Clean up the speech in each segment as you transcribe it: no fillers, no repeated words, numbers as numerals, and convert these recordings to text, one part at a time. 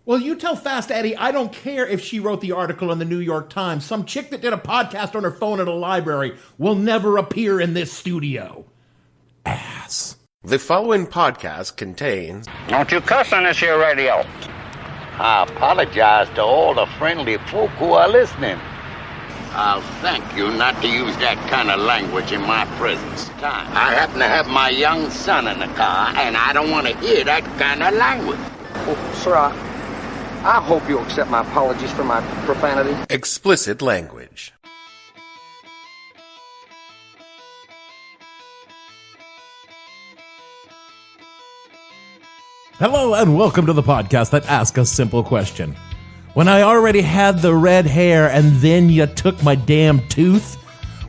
Well, you tell Fast Eddie I don't care if she wrote the article in the New York Times. Some chick that did a podcast on her phone at a library will never appear in this studio. Ass. The following podcast contains... Don't you cuss on this here radio. I apologize to all the friendly folk who are listening. I'll thank you not to use that kind of language in my presence. I happen to have my young son in the car, and I don't want to hear that kind of language. Oh, sir, I hope you'll accept my apologies for my profanity. Explicit language. Hello and welcome to the podcast that asks a simple question. When I already had the red hair and then you took my damn tooth?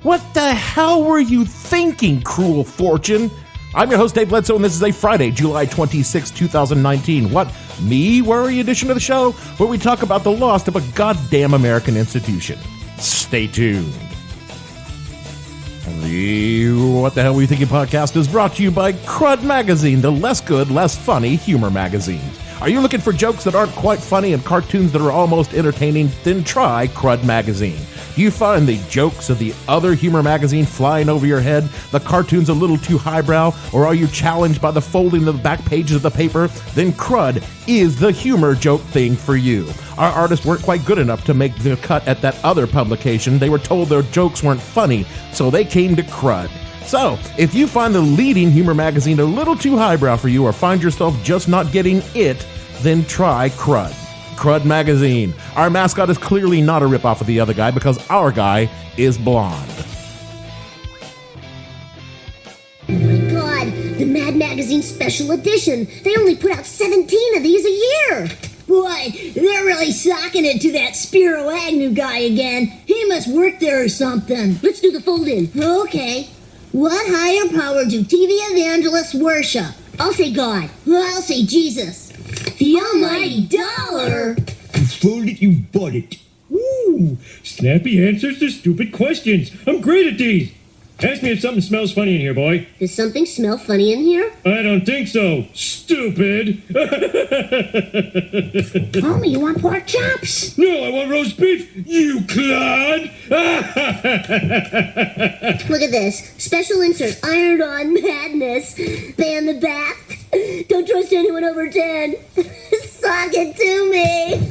What the hell were you thinking, cruel fortune? I'm your host, Dave Bledsoe, and this is a Friday, July 26, 2019. What? Me Worry edition of the show, where we talk about the loss of a goddamn American institution. Stay tuned. The What the Hell Were You Thinking podcast is brought to you by Crud Magazine, the less good, less funny humor magazine. Are you looking for jokes that aren't quite funny and cartoons that are almost entertaining? Then try Crud Magazine. Do you find the jokes of the other humor magazine flying over your head, the cartoons a little too highbrow, or are you challenged by the folding of the back pages of the paper? Then Crud is the humor joke thing for you. Our artists weren't quite good enough to make the cut at that other publication. They were told their jokes weren't funny, so they came to Crud. So, if you find the leading humor magazine a little too highbrow for you or find yourself just not getting it, then try Crud. Crud Magazine. Our mascot is clearly not a ripoff of the other guy because our guy is blonde. Oh my god, the Mad Magazine Special Edition. They only put out 17 of these a year. Boy, they're really socking it to that Spiro Agnew guy again. He must work there or something. Let's do the fold-in. Okay. What higher power do TV evangelists worship? I'll say God. I'll say Jesus. The almighty dollar. You fold it, you bought it. Ooh, snappy answers to stupid questions. I'm great at these. Ask me if something smells funny in here, boy. Does something smell funny in here? I don't think so. Stupid. Homie, you want pork chops? No, I want roast beef, you clod. Look at this. Special insert, ironed on madness. Ban the bath. Don't trust anyone over 10. Sock it to me.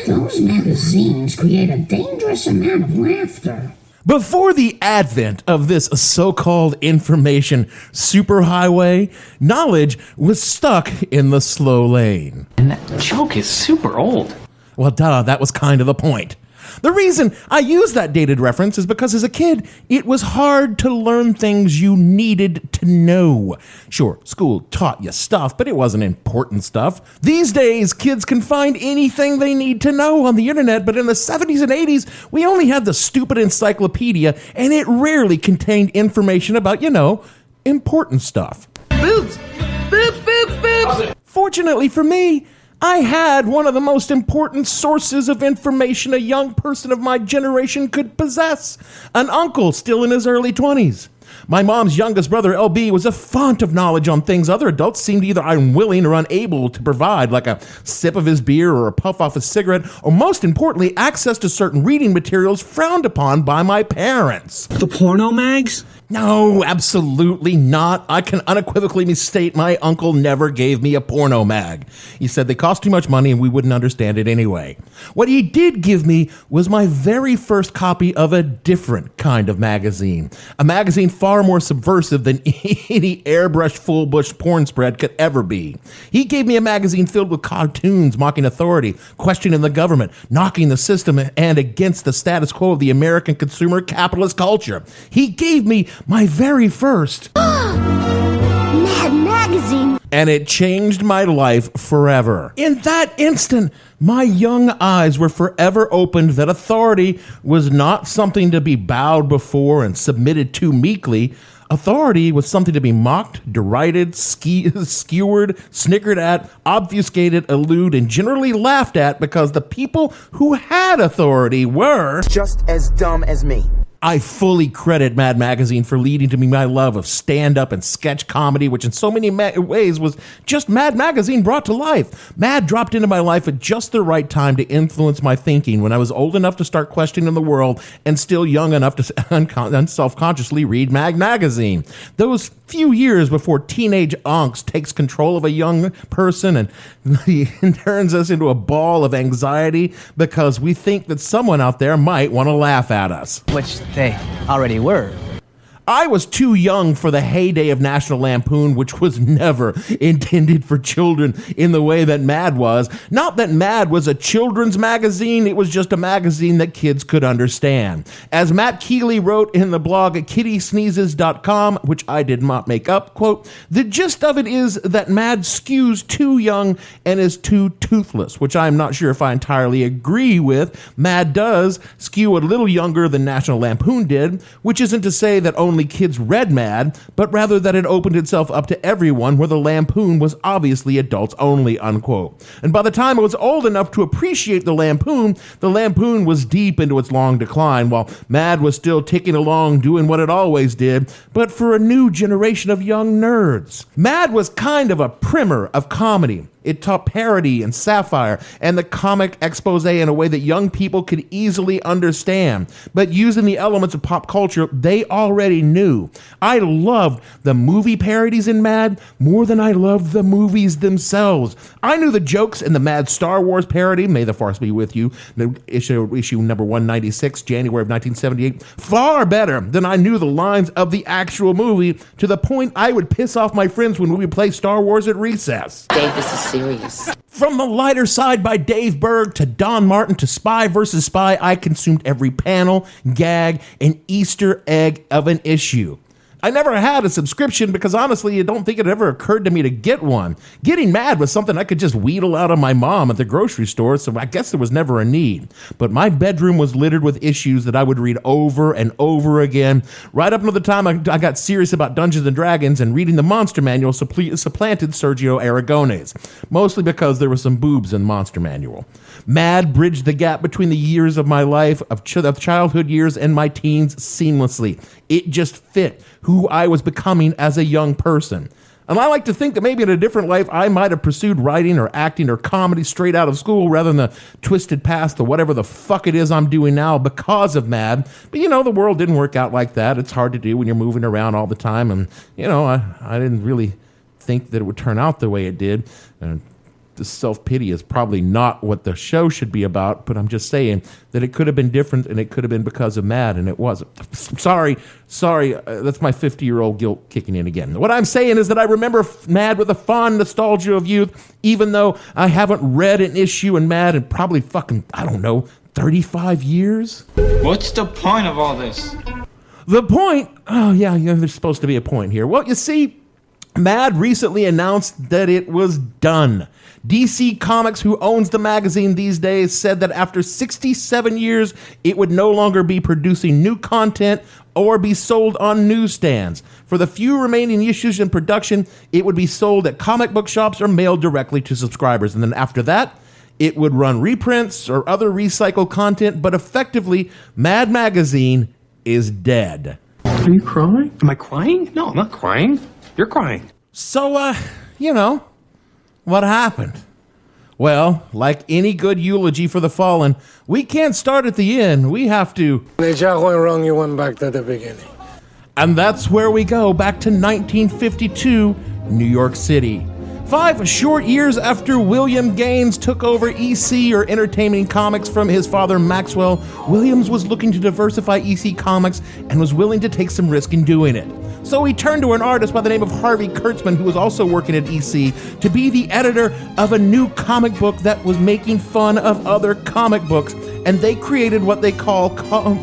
Those magazines create a dangerous amount of laughter. Before the advent of this so-called information superhighway, knowledge was stuck in the slow lane. And that joke is super old. Well, duh, that was kind of the point. The reason I use that dated reference is because as a kid, it was hard to learn things you needed to know. Sure, school taught you stuff, but it wasn't important stuff. These days, kids can find anything they need to know on the internet, but in the 70s and 80s, we only had the stupid encyclopedia, and it rarely contained information about, important stuff. Boobs! Boobs, boobs, boobs! Fortunately for me, I had one of the most important sources of information a young person of my generation could possess. An uncle still in his early 20s. My mom's youngest brother, LB, was a font of knowledge on things other adults seemed either unwilling or unable to provide, like a sip of his beer or a puff off a cigarette, or most importantly, access to certain reading materials frowned upon by my parents. The porno mags? No, absolutely not. I can unequivocally state my uncle never gave me a porno mag. He said they cost too much money and we wouldn't understand it anyway. What he did give me was my very first copy of a different kind of magazine. A magazine far more subversive than any airbrushed full bush porn spread could ever be. He gave me a magazine filled with cartoons mocking authority, questioning the government, knocking the system, and against the status quo of the American consumer capitalist culture. He gave me my very first Mad Magazine. And it changed my life forever. In that instant, my young eyes were forever opened that authority was not something to be bowed before and submitted to meekly. Authority was something to be mocked, derided, skewered, snickered at, obfuscated, elude, and generally laughed at because the people who had authority were Just as dumb as me. I fully credit Mad Magazine for leading to me my love of stand-up and sketch comedy, which in so many ways was just Mad Magazine brought to life. Mad dropped into my life at just the right time to influence my thinking when I was old enough to start questioning the world and still young enough to self-consciously read Mad Magazine. Those few years before teenage angst takes control of a young person and turns us into a ball of anxiety because we think that someone out there might want to laugh at us. Which they already were. I was too young for the heyday of National Lampoon, which was never intended for children in the way that Mad was. Not that Mad was a children's magazine, it was just a magazine that kids could understand. As Matt Keeley wrote in the blog at kittysneezes.com, which I did not make up, quote, the gist of it is that Mad skews too young and is too toothless, which I'm not sure if I entirely agree with. Mad does skew a little younger than National Lampoon did, which isn't to say that only kids read Mad, but rather that it opened itself up to everyone where the Lampoon was obviously adults only, unquote. And by the time I was old enough to appreciate the Lampoon was deep into its long decline, while Mad was still ticking along doing what it always did, but for a new generation of young nerds. Mad was kind of a primer of comedy. It taught parody and satire and the comic expose in a way that young people could easily understand, but using the elements of pop culture they already knew. I loved the movie parodies in Mad more than I loved the movies themselves. I knew the jokes in the Mad Star Wars parody, May the Force Be With You, issue number 196, January of 1978, far better than I knew the lines of the actual movie, to the point I would piss off my friends when we would play Star Wars at recess. Dave, this is serious. From The Lighter Side by Dave Berg to Don Martin to Spy vs. Spy, I consumed every panel, gag, and Easter egg of an issue. I never had a subscription because honestly, I don't think it ever occurred to me to get one. Getting Mad was something I could just wheedle out of my mom at the grocery store, so I guess there was never a need. But my bedroom was littered with issues that I would read over and over again, right up until the time I got serious about Dungeons & Dragons and reading the Monster Manual supplanted Sergio Aragonés, mostly because there were some boobs in the Monster Manual. Mad bridged the gap between the years of my life, of childhood years and my teens seamlessly. It just fit who I was becoming as a young person. And I like to think that maybe in a different life, I might have pursued writing or acting or comedy straight out of school rather than the twisted past or whatever the fuck it is I'm doing now because of Mad. But, the world didn't work out like that. It's hard to do when you're moving around all the time. And, I didn't really think that it would turn out the way it did. The self-pity is probably not what the show should be about, but I'm just saying that it could have been different and it could have been because of Mad, and it wasn't. Sorry, that's my 50-year-old guilt kicking in again. What I'm saying is that I remember Mad with a fond nostalgia of youth, even though I haven't read an issue in Mad in probably 35 years. What's the point of all this? The point? Oh, yeah, there's supposed to be a point here. Well, you see, Mad recently announced that it was done. DC Comics, who owns the magazine these days, said that after 67 years, it would no longer be producing new content or be sold on newsstands. For the few remaining issues in production, it would be sold at comic book shops or mailed directly to subscribers. And then after that, it would run reprints or other recycled content, but effectively, Mad Magazine is dead. Are you crying? Am I crying? No, I'm not crying. You're crying. So, what happened? Well, like any good eulogy for the fallen, we can't start at the end. We have to... When you went wrong, you went back to the beginning. And that's where we go, back to 1952, New York City. 5 short years after William Gaines took over EC, or Entertainment Comics, from his father Maxwell, Williams was looking to diversify EC Comics and was willing to take some risk in doing it. So he turned to an artist by the name of Harvey Kurtzman, who was also working at EC, to be the editor of a new comic book that was making fun of other comic books, and they created what they call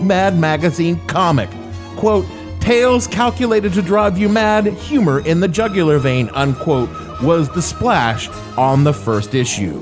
Mad Magazine Comic. Quote, tales calculated to drive you mad, humor in the jugular vein, unquote, was the splash on the first issue.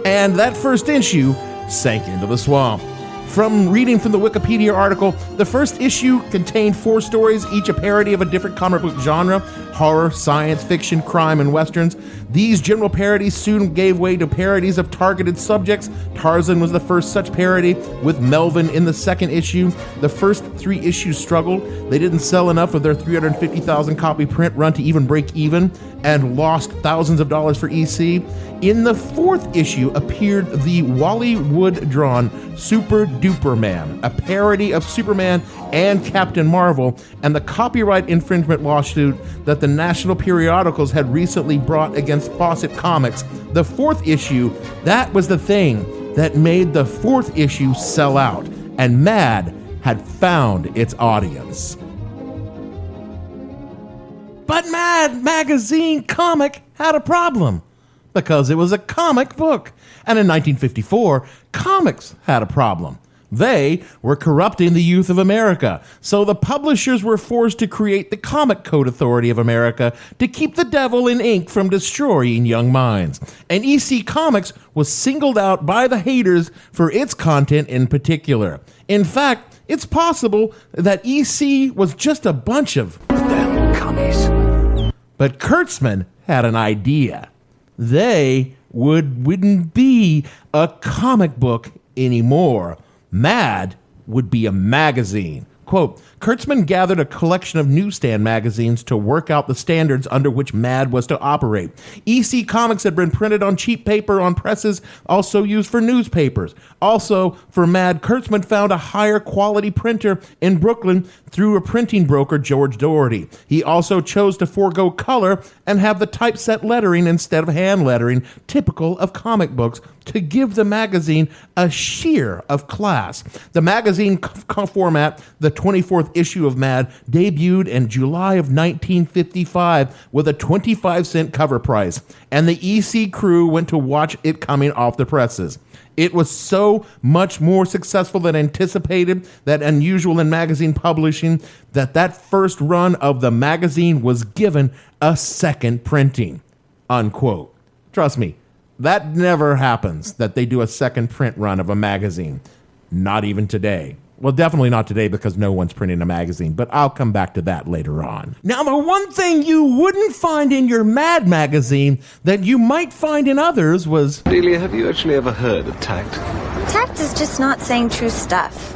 And that first issue sank into the swamp. From reading from the Wikipedia article, the first issue contained 4 stories, each a parody of a different comic book genre: horror, science fiction, crime, and westerns. These general parodies soon gave way to parodies of targeted subjects. Tarzan was the first such parody, with Melvin in the second issue. The first 3 issues struggled. They didn't sell enough of their 350,000 copy print run to even break even, and lost thousands of dollars for EC. In the 4th issue appeared the Wally Wood-drawn Super Duper Man, a parody of Superman and Captain Marvel, and the copyright infringement lawsuit that the National Periodicals had recently brought against Fawcett Comics. The 4th issue, that was the thing that made the 4th issue sell out, and Mad had found its audience. But Mad Magazine comic had a problem, because it was a comic book. And in 1954, comics had a problem. They were corrupting the youth of America, so the publishers were forced to create the Comic Code Authority of America to keep the devil in ink from destroying young minds. And EC Comics was singled out by the haters for its content in particular. In fact, it's possible that EC was just a bunch of them commies. But Kurtzman had an idea. They wouldn't be a comic book anymore. Mad would be a magazine. Quote, Kurtzman gathered a collection of newsstand magazines to work out the standards under which Mad was to operate. EC Comics had been printed on cheap paper on presses also used for newspapers. Also, for Mad, Kurtzman found a higher quality printer in Brooklyn through a printing broker, George Doherty. He also chose to forego color and have the typeset lettering instead of hand lettering, typical of comic books, to give the magazine a sheer of class. The magazine format, the 24th issue of Mad, debuted in July of 1955 with a 25-cent cover price, and the EC crew went to watch it coming off the presses. It was so much more successful than anticipated, that unusual in magazine publishing, that first run of the magazine was given a second printing, unquote. Trust me, that never happens, that they do a second print run of a magazine. Not even today. Well, definitely not today, because no one's printing a magazine, but I'll come back to that later on. Now, the one thing you wouldn't find in your Mad magazine that you might find in others was... Delia, have you actually ever heard of tact? Tact is just not saying true stuff.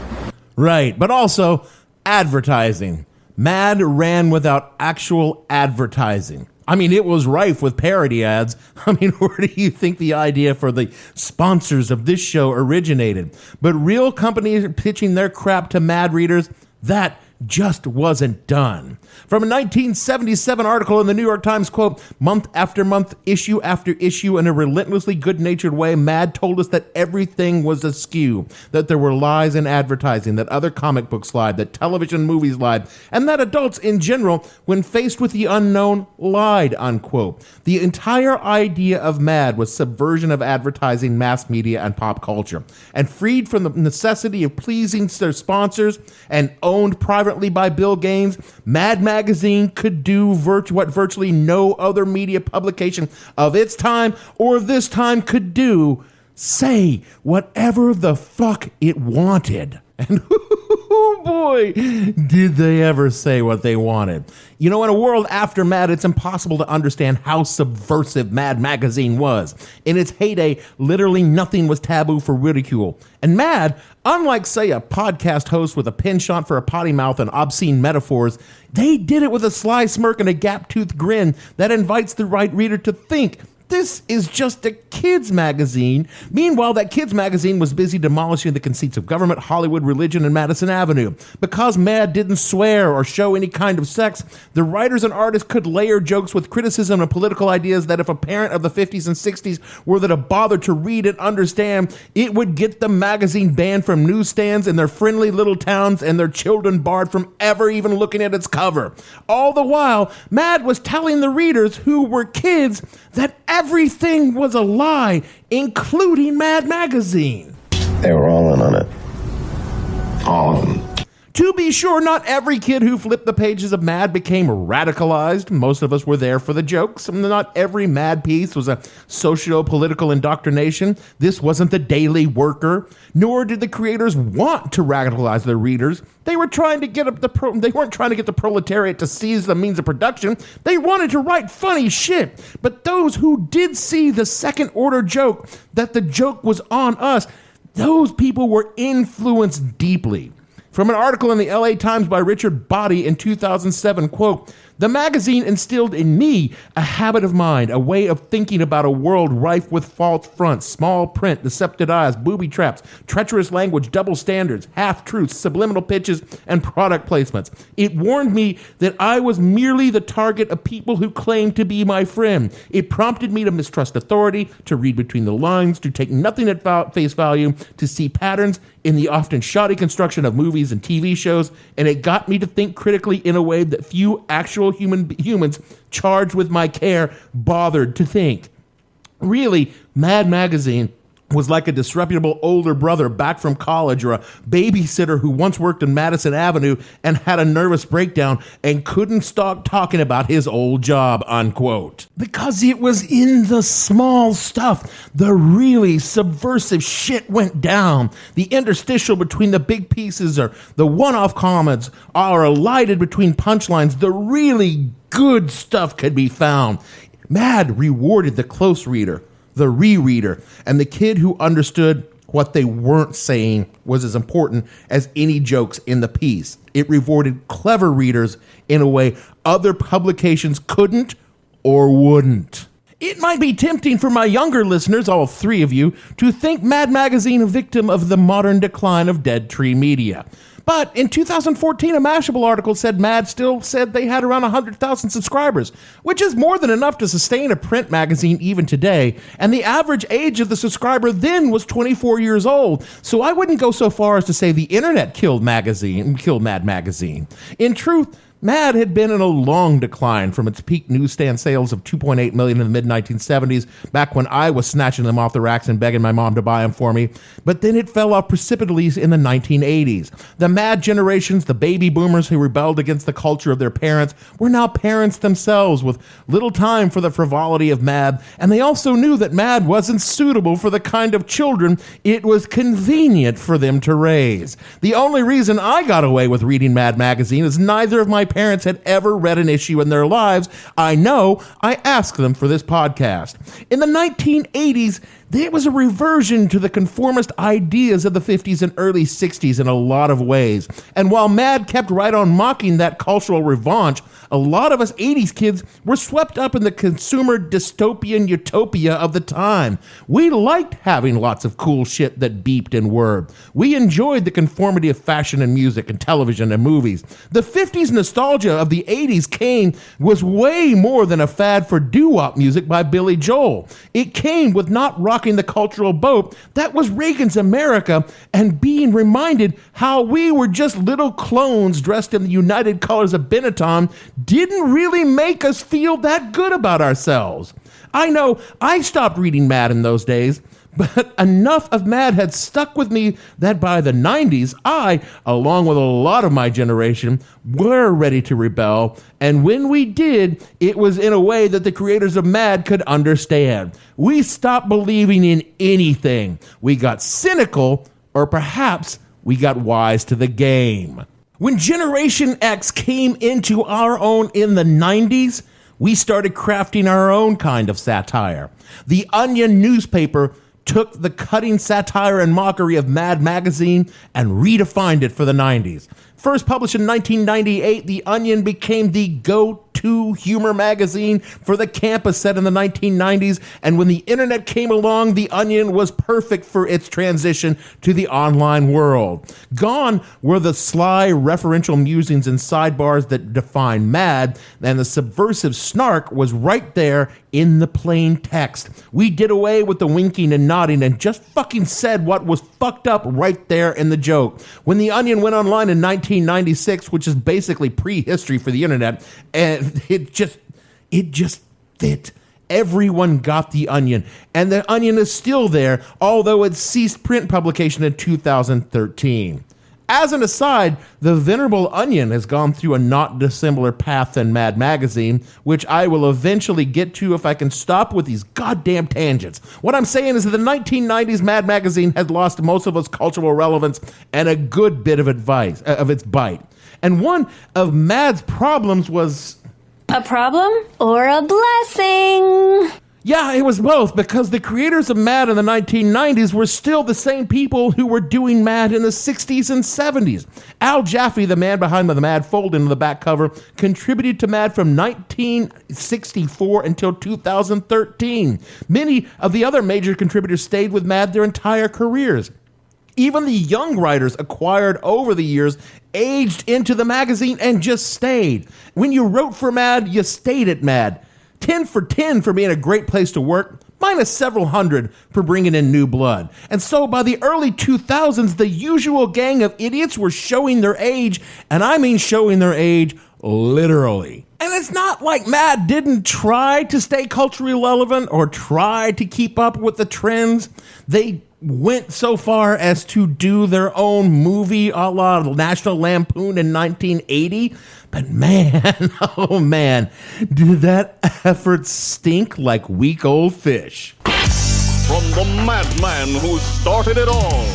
Right, but also advertising. Mad ran without actual advertising. I mean, it was rife with parody ads. I mean, where do you think the idea for the sponsors of this show originated? But real companies pitching their crap to Mad readers, that just wasn't done. From a 1977 article in the New York Times, quote, month after month, issue after issue, in a relentlessly good-natured way, Mad told us that everything was askew, that there were lies in advertising, that other comic books lied, that television movies lied, and that adults in general, when faced with the unknown, lied, unquote. The entire idea of Mad was subversion of advertising, mass media, and pop culture, and freed from the necessity of pleasing their sponsors and owned privately by Bill Gaines, Mad Magazine could do what virtually no other media publication of its time or this time could do: say whatever the fuck it wanted. And oh boy, did they ever say what they wanted. You know, in a world after Mad, it's impossible to understand how subversive Mad Magazine was. In its heyday, literally nothing was taboo for ridicule. And Mad, unlike, say, a podcast host with a penchant for a potty mouth and obscene metaphors, they did it with a sly smirk and a gap-toothed grin that invites the right reader to think this is just a kids magazine. Meanwhile, that kids magazine was busy demolishing the conceits of government, Hollywood, religion, and Madison Avenue. Because Mad didn't swear or show any kind of sex, the writers and artists could layer jokes with criticism and political ideas that if a parent of the 50s and 60s were to bother to read and understand, it would get the magazine banned from newsstands in their friendly little towns and their children barred from ever even looking at its cover. All the while, Mad was telling the readers, who were kids, that everything was a lie, including Mad Magazine. They were all in on it. All of them. To be sure, not every kid who flipped the pages of Mad became radicalized. Most of us were there for the jokes, and not every Mad piece was a socio-political indoctrination. This wasn't the Daily Worker, nor did the creators want to radicalize their readers. They were trying to get they weren't trying to get the proletariat to seize the means of production. They wanted to write funny shit. But those who did see the second-order joke, that the joke was on us, those people were influenced deeply. From an article in the LA Times by Richard Body in 2007, quote, "The magazine instilled in me a habit of mind, a way of thinking about a world rife with false fronts, small print, deceptive eyes, booby traps, treacherous language, double standards, half-truths, subliminal pitches, and product placements. It warned me that I was merely the target of people who claimed to be my friend. It prompted me to mistrust authority, to read between the lines, to take nothing at face value, to see patterns in the often shoddy construction of movies and TV shows, and it got me to think critically in a way that few actual humans charged with my care bothered to think." Really, Mad Magazine was like a disreputable older brother back from college, or a babysitter who once worked in Madison Avenue and had a nervous breakdown and couldn't stop talking about his old job, unquote. Because it was in the small stuff the really subversive shit went down. The interstitial between the big pieces, or the one-off comments, or elided between punchlines, the really good stuff could be found. Mad rewarded the close reader, the rereader, and the kid who understood what they weren't saying was as important as any jokes in the piece. It rewarded clever readers in a way other publications couldn't or wouldn't. It might be tempting for my younger listeners, all three of you, to think Mad Magazine a victim of the modern decline of dead tree media. But in 2014, a Mashable article said Mad still said they had around 100,000 subscribers, which is more than enough to sustain a print magazine even today. And the average age of the subscriber then was 24 years old. So I wouldn't go so far as to say the internet killed Mad Magazine. In truth, Mad had been in a long decline from its peak newsstand sales of 2.8 million in the mid-1970s, back when I was snatching them off the racks and begging my mom to buy them for me. But then it fell off precipitously in the 1980s. The Mad generations, the baby boomers who rebelled against the culture of their parents, were now parents themselves with little time for the frivolity of Mad, and they also knew that Mad wasn't suitable for the kind of children it was convenient for them to raise. The only reason I got away with reading Mad Magazine is neither of my parents had ever read an issue in their lives. I know, I asked them for this podcast. In the 1980s, there was a reversion to the conformist ideas of the 50s and early 60s in a lot of ways. And while Mad kept right on mocking that cultural revanche, a lot of us 80s kids were swept up in the consumer dystopian utopia of the time. We liked having lots of cool shit that beeped and whirred. We enjoyed the conformity of fashion and music and television and movies. The 50s nostalgia of the 80s was way more than a fad for doo-wop music by Billy Joel. It came with not rocking the cultural boat that was Reagan's America, and being reminded how we were just little clones dressed in the united colors of Benetton didn't really make us feel that good about ourselves. I know I stopped reading Mad in those days, but enough of Mad had stuck with me that by the 90s, I, along with a lot of my generation, were ready to rebel. And when we did, it was in a way that the creators of Mad could understand. We stopped believing in anything. We got cynical, or perhaps we got wise to the game. When Generation X came into our own in the 90s, we started crafting our own kind of satire. The Onion newspaper took the cutting satire and mockery of Mad Magazine and redefined it for the 90s. First published in 1998, The Onion became the go-to humor magazine for the campus set in the 1990s, and when the internet came along, The Onion was perfect for its transition to the online world. Gone were the sly referential musings and sidebars that define Mad, and the subversive snark was right there in the plain text. We did away with the winking and nodding and just fucking said what was fucked up right there in the joke. When The Onion went online in 1996, which is basically prehistory for the internet, and it just fit. Everyone got The Onion, and The Onion is still there, although it ceased print publication in 2013. As an aside, the Venerable Onion has gone through a not dissimilar path than Mad Magazine, which I will eventually get to if I can stop with these goddamn tangents. What I'm saying is that the 1990s Mad Magazine had lost most of its cultural relevance and a good bit of its bite. And one of Mad's problems was... A problem or a blessing? Yeah, it was both, because the creators of Mad in the 1990s were still the same people who were doing Mad in the 60s and 70s. Al Jaffe, the man behind the Mad fold into the back cover, contributed to Mad from 1964 until 2013. Many of the other major contributors stayed with Mad their entire careers. Even the young writers acquired over the years aged into the magazine and just stayed. When you wrote for Mad, you stayed at Mad. 10 for 10 for being a great place to work, minus several hundred for bringing in new blood. And so by the early 2000s, the usual gang of idiots were showing their age, and I mean showing their age literally. And it's not like Mad didn't try to stay culturally relevant or try to keep up with the trends. They went so far as to do their own movie a la National Lampoon in 1980. But man, oh man, did that effort stink like weak old fish. From the madman who started it all,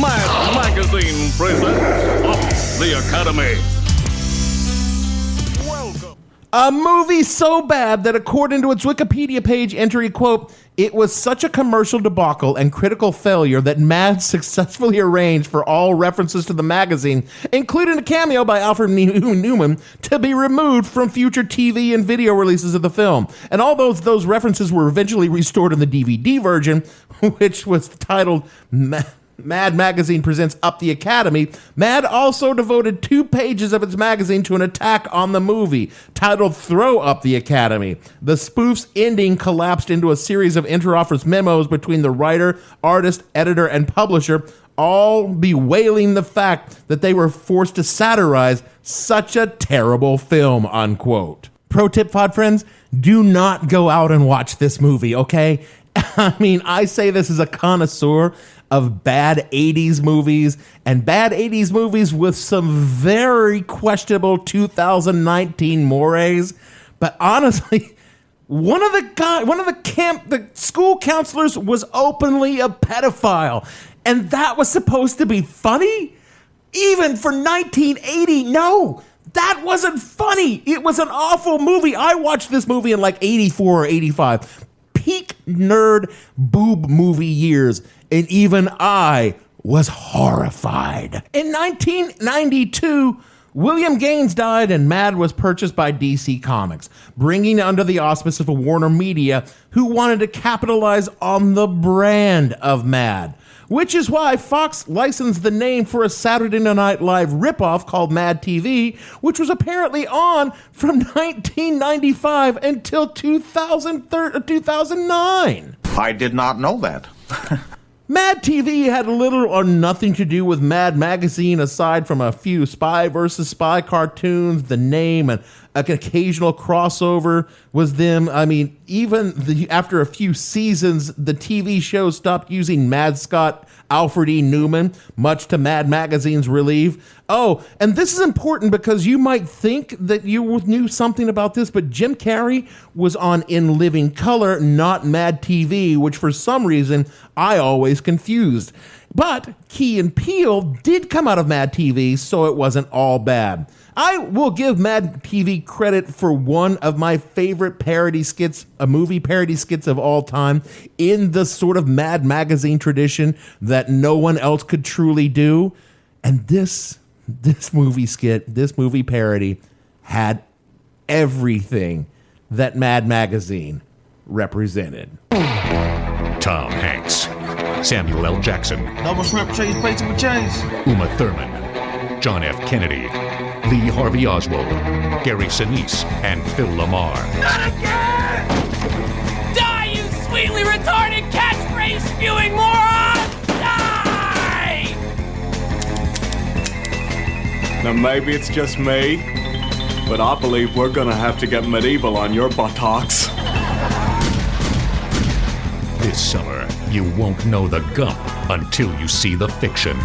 Mad Magazine presents Up the Academy. Welcome. A movie so bad that according to its Wikipedia page entry, quote, it was such a commercial debacle and critical failure that Mad successfully arranged for all references to the magazine, including a cameo by Alfred E Nueman, to be removed from future TV and video releases of the film. And all those references were eventually restored in the DVD version, which was titled Mad Magazine Presents Up the Academy. Mad also devoted 2 pages of its magazine to an attack on the movie, titled Throw Up the Academy. The spoof's ending collapsed into a series of interoffice memos between the writer, artist, editor, and publisher, all bewailing the fact that they were forced to satirize such a terrible film, unquote. Pro tip, pod friends, do not go out and watch this movie, okay? I mean, I say this as a connoisseur of bad 80s movies, and bad 80s movies with some very questionable 2019 mores. But honestly, the school counselors was openly a pedophile, and that was supposed to be funny? Even for 1980, no, that wasn't funny. It was an awful movie. I watched this movie in like 84 or 85. Peak nerd boob movie years, and even I was horrified. In 1992, William Gaines died and Mad was purchased by DC Comics, bringing under the auspice of a Warner Media who wanted to capitalize on the brand of Mad, which is why Fox licensed the name for a Saturday Night Live ripoff called Mad TV, which was apparently on from 1995 until 2009. I did not know that. Mad TV had little or nothing to do with Mad Magazine aside from a few Spy vs. Spy cartoons, the name, and an occasional crossover was them. I mean, after a few seasons, the TV show stopped using mascot Alfred E Nueman, much to Mad Magazine's relief. Oh, and this is important because you might think that you knew something about this, but Jim Carrey was on In Living Color, not Mad TV, which for some reason I always confused. But Key and Peele did come out of Mad TV, so it wasn't all bad. I will give Mad TV credit for one of my favorite parody skits, movie parody skits of all time, in the sort of Mad Magazine tradition that no one else could truly do. And this movie skit, this movie parody, had everything that Mad Magazine represented. Tom Hanks, Samuel L. Jackson, Double shrimp, cheese, plates, and cheese. Uma Thurman, John F. Kennedy, Lee Harvey Oswald, Gary Sinise, and Phil Lamar. Not again! Die, you sweetly retarded catchphrase-spewing moron! Die! Now maybe it's just me, but I believe we're gonna have to get medieval on your buttocks. This summer, you won't know the gump until you see the fiction.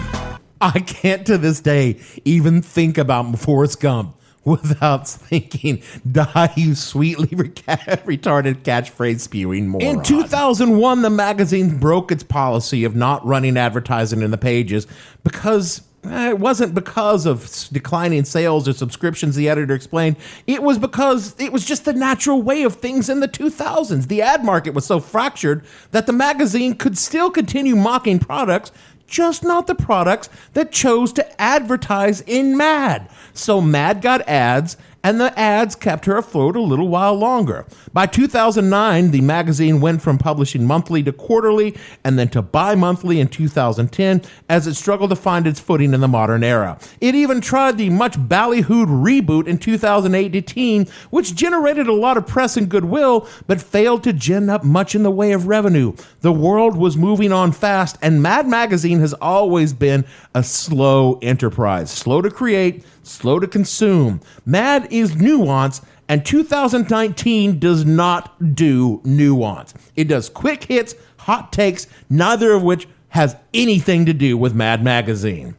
I can't to this day even think about Forrest Gump without thinking, die you sweetly retarded catchphrase spewing moron. In 2001, the magazine broke its policy of not running advertising in the pages because it wasn't because of declining sales or subscriptions, the editor explained. It was because it was just the natural way of things in the 2000s. The ad market was so fractured that the magazine could still continue mocking products, just not the products that chose to advertise in Mad. So Mad got ads, and the ads kept her afloat a little while longer. By 2009, the magazine went from publishing monthly to quarterly, and then to bi-monthly in 2010, as it struggled to find its footing in the modern era. It even tried the much ballyhooed reboot in 2018, which generated a lot of press and goodwill, but failed to gin up much in the way of revenue. The world was moving on fast, and Mad Magazine has always been a slow enterprise. Slow to create, slow to consume. Mad is nuance, and 2019 does not do nuance. It does quick hits, hot takes, neither of which has anything to do with Mad Magazine.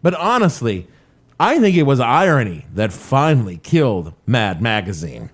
But honestly, I think it was irony that finally killed Mad Magazine.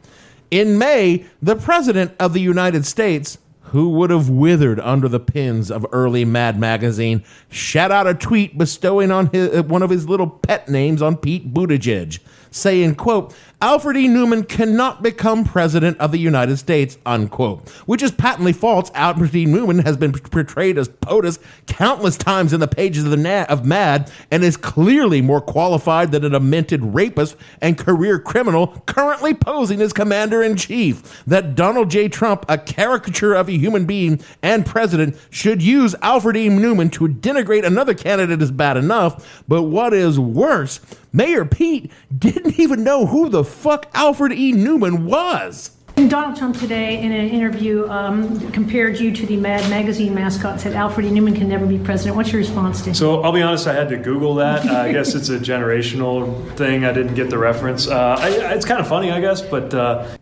In May, the President of the United States, who would have withered under the pins of early Mad Magazine, shat out a tweet bestowing on one of his little pet names on Pete Buttigieg, saying, quote, Alfred E. Nueman cannot become president of the United States, unquote, which is patently false. Alfred E. Nueman has been portrayed as POTUS countless times in the pages of Mad and is clearly more qualified than a demented rapist and career criminal currently posing as commander-in-chief. That Donald J. Trump, a caricature of a human being and president, should use Alfred E. Nueman to denigrate another candidate is bad enough, but what is worse, Mayor Pete didn't even know who the fuck Alfred E. Nueman was. Donald Trump today, in an interview, compared you to the Mad Magazine mascot, said Alfred E. Nueman can never be president. What's your response to? So I'll be honest, I had to Google that. I guess it's a generational thing. I didn't get the reference. It's kind of funny, I guess, but...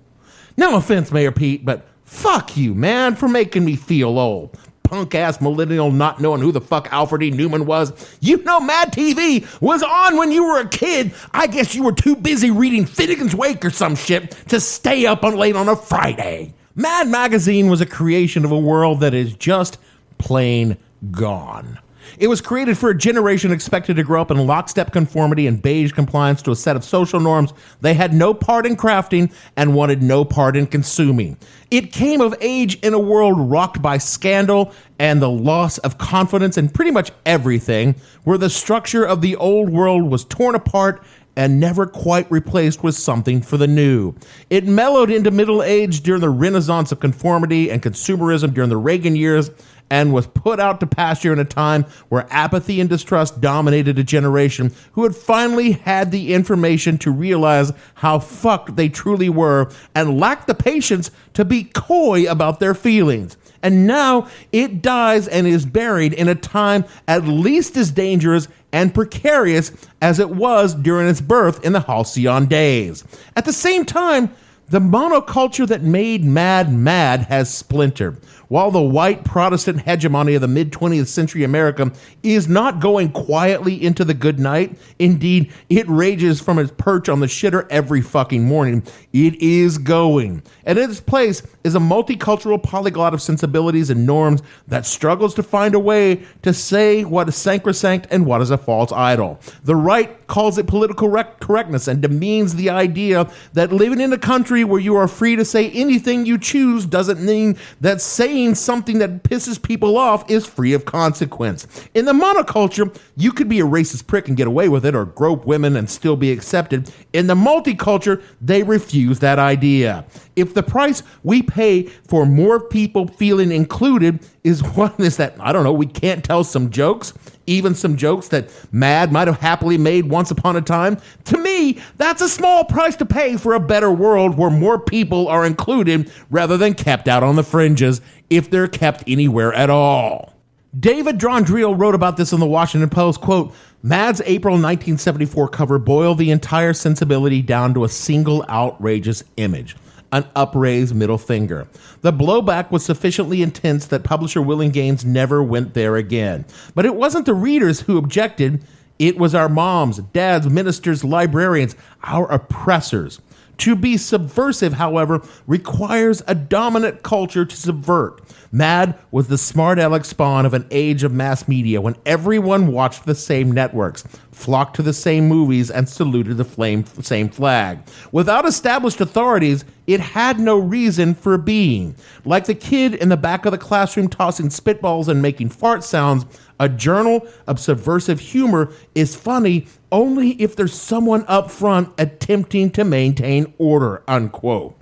No offense, Mayor Pete, but fuck you, man, for making me feel old. Punk-ass millennial not knowing who the fuck Alfred E. Nueman was. You know Mad TV was on when you were a kid. I guess you were too busy reading Finnegan's Wake or some shit to stay up late on a Friday. Mad Magazine was a creation of a world that is just plain gone. It was created for a generation expected to grow up in lockstep conformity and beige compliance to a set of social norms they had no part in crafting and wanted no part in consuming. It came of age in a world rocked by scandal and the loss of confidence in pretty much everything, where the structure of the old world was torn apart and never quite replaced with something for the new. It mellowed into middle age during the renaissance of conformity and consumerism during the Reagan years, and was put out to pasture in a time where apathy and distrust dominated a generation who had finally had the information to realize how fucked they truly were and lacked the patience to be coy about their feelings. And now it dies and is buried in a time at least as dangerous and precarious as it was during its birth in the halcyon days. At the same time, the monoculture that made Mad mad has splintered. While the white Protestant hegemony of the mid-20th century America is not going quietly into the good night, indeed, it rages from its perch on the shitter every fucking morning, it is going. And in its place is a multicultural polyglot of sensibilities and norms that struggles to find a way to say what is sacrosanct and what is a false idol. The right calls it political correctness and demeans the idea that living in a country where you are free to say anything you choose doesn't mean that saying something that pisses people off is free of consequence. In the monoculture, you could be a racist prick and get away with it, or grope women and still be accepted. In the multiculture, they refuse that idea. If the price we pay for more people feeling included is that, I don't know, we can't tell some jokes, even some jokes that Mad might have happily made once upon a time, to me, that's a small price to pay for a better world where more people are included rather than kept out on the fringes, if they're kept anywhere at all. David Drondriel wrote about this in the Washington Post, quote, Mad's April 1974 cover boiled the entire sensibility down to a single outrageous image, an upraised middle finger. The blowback was sufficiently intense that publisher Willing Gaines never went there again. But it wasn't the readers who objected, It was our moms, dads, ministers, librarians, our oppressors. To be subversive, however, requires a dominant culture to subvert. Mad was the smart aleck spawn of an age of mass media when everyone watched the same networks, flocked to the same movies, and saluted the same flag. Without established authorities, it had no reason for being. Like the kid in the back of the classroom tossing spitballs and making fart sounds, a journal of subversive humor is funny only if there's someone up front attempting to maintain order, unquote.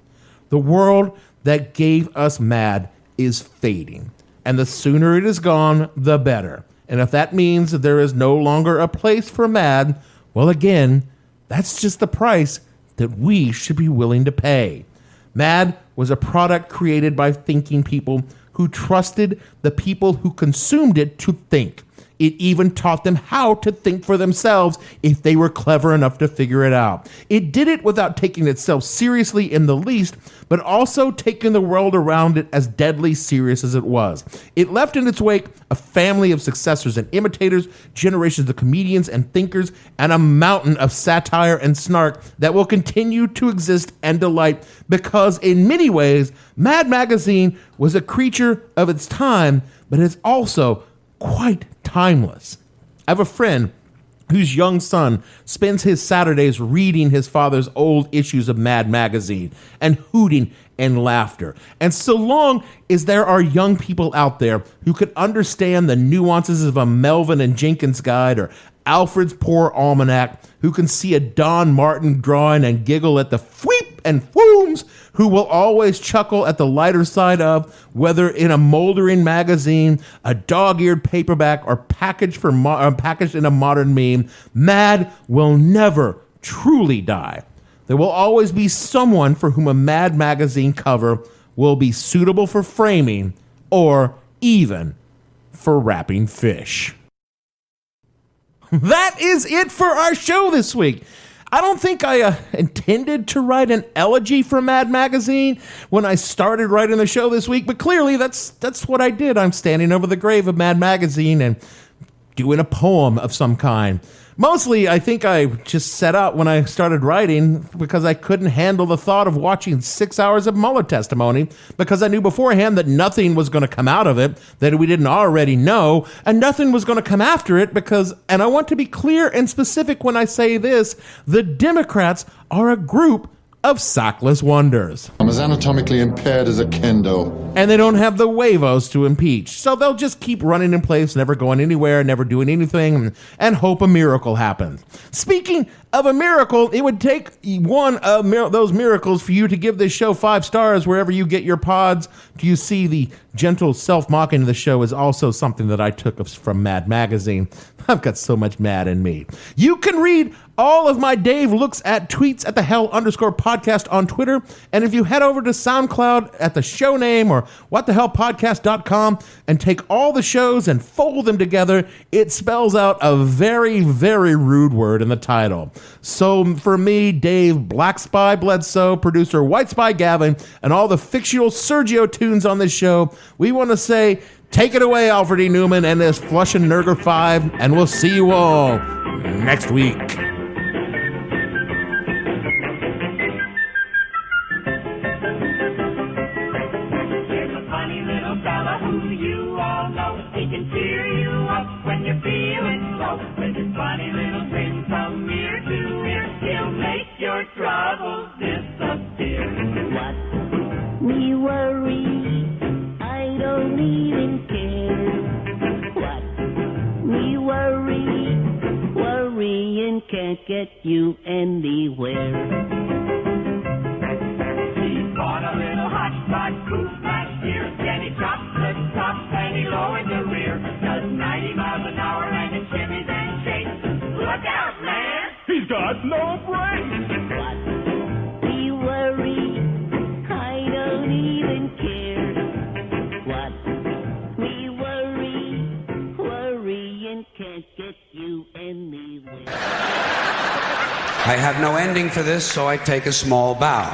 The world that gave us Mad is fading, and the sooner it is gone, the better. And if that means that there is no longer a place for Mad, well, again, that's just the price that we should be willing to pay. Mad was a product created by thinking people who trusted the people who consumed it to think. It even taught them how to think for themselves if they were clever enough to figure it out. It did it without taking itself seriously in the least, but also taking the world around it as deadly serious as it was. It left in its wake a family of successors and imitators, generations of comedians and thinkers, and a mountain of satire and snark that will continue to exist and delight because, in many ways, Mad Magazine was a creature of its time, but is also quite timeless. I have a friend whose young son spends his Saturdays reading his father's old issues of Mad Magazine and hooting and laughter. And so long as there are young people out there who could understand the nuances of a Melvin and Jenkins guide or Alfred's Poor Almanac, who can see a Don Martin drawing and giggle at the fweep and fwooms, who will always chuckle at the lighter side of, whether in a moldering magazine, a dog-eared paperback, or packaged in a modern meme, Mad will never truly die. There will always be someone for whom a Mad Magazine cover will be suitable for framing or even for wrapping fish. That is it for our show this week. I don't think I intended to write an elegy for Mad Magazine when I started writing the show this week, but clearly that's what I did. I'm standing over the grave of Mad Magazine and doing a poem of some kind. Mostly, I think I just set out when I started writing because I couldn't handle the thought of watching 6 hours of Mueller testimony because I knew beforehand that nothing was going to come out of it that we didn't already know, and nothing was going to come after it because, and I want to be clear and specific when I say this, the Democrats are a group of sockless wonders. I'm as anatomically impaired as a kendo. And they don't have the huevos to impeach. So they'll just keep running in place, never going anywhere, never doing anything, and hope a miracle happens. Speaking of a miracle, it would take one of those miracles for you to give this show 5 stars wherever you get your pods. Do you see the gentle self-mocking of the show is also something that I took from Mad Magazine. I've got so much mad in me. You can read all of my Dave looks at tweets at the hell_podcast on Twitter. And if you head over to SoundCloud at the show name or whatthehellpodcast.com and take all the shows and fold them together, it spells out a very, very rude word in the title. So for me, Dave Black Spy Bledsoe, producer White Spy Gavin, and all the fictional Sergio tunes on this show, we want to say, take it away, Alfred E Nueman and this Flushing Nurgle 5, and we'll see you all next week. Can't get you anywhere. He bought a little hotshot coupe last year. Jenny dropped the top and he lowered the rear. Does 90 miles an hour and it shimmies and shakes. Look out, man! He's got no brakes! What we worry, I don't even care. What we worry, worrying can't get you anywhere. I have no ending for this, so I take a small bow.